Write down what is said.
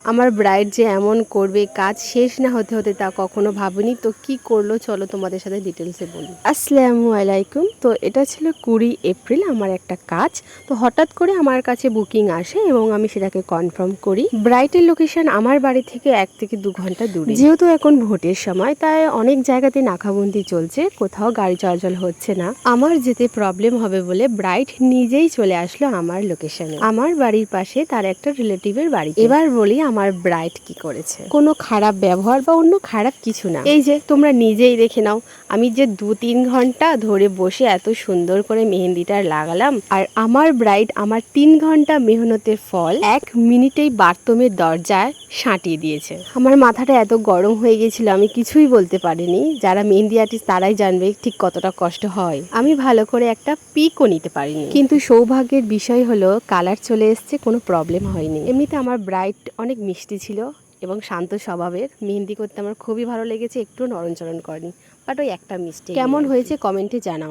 আমার ব্রাইড যে এমন করবে, কাজ শেষ না হতে হতে তা কখনো ভাবিনি। তো কি করলো চলো তোমাদের সাথে ডিটেলসে বলি। আসসালামু আলাইকুম। তো এটা ছিল 20 এপ্রিল আমার একটা কাজ। তো হঠাৎ করে আমার কাছে বুকিং আসে এবং আমি সেটাকে কনফার্ম করি। ব্রাইডের লোকেশন আমার বাড়ি থেকে 1 থেকে 2 ঘন্টা দূরে। যেহেতু এখন ভোটের সময়, তাই অনেক জায়গাতে নাকাবন্দি চলছে, কোথাও গাড়ি চলাচল হচ্ছে না। আমার যেতে প্রবলেম হবে বলে ব্রাইড নিজেই চলে আসলো আমার লোকেশনে, আমার বাড়ির পাশে তার একটা রিলেটিভের বাড়ি। এবার বলি আমার ব্রাইড কি করেছে। কোনো খারাপ ব্যবহার বা অন্য খারাপ কিছু না। এই যে তোমরা নিজেই দেখে নাও, আমি যে 2-3 ঘন্টা ধরে বসে এত সুন্দর করে মেহেন্দিটা লাগালাম, আর আমার ব্রাইড আমার 3 ঘন্টা মেহনতের ফল 1 মিনিটেই বাথরুমের দরজায় সাঁটিয়ে দিয়েছে। আমার মাথাটা এত গরম হয়ে গেছিল, আমি কিছুই বলতে পারিনি। যারা মেহেন্দি আর্টিস্ট তারাই জানবে ঠিক কতটা কষ্ট হয়। আমি ভালো করে একটা পিকও নিতে পারিনি, কিন্তু সৌভাগ্যের বিষয় হলো কালার চলে এসছে, কোনো প্রবলেম হয়নি। এমনিতে আমার ব্রাইড অনেক মিষ্টি ছিল এবং শান্ত স্বভাবের। মেহেন্দি করতে আমার খুবই ভালো লেগেছে, একটু নরম চরণ করেনি, বাট ওই একটা মিষ্টি। কেমন হয়েছে কমেন্টে জানাও।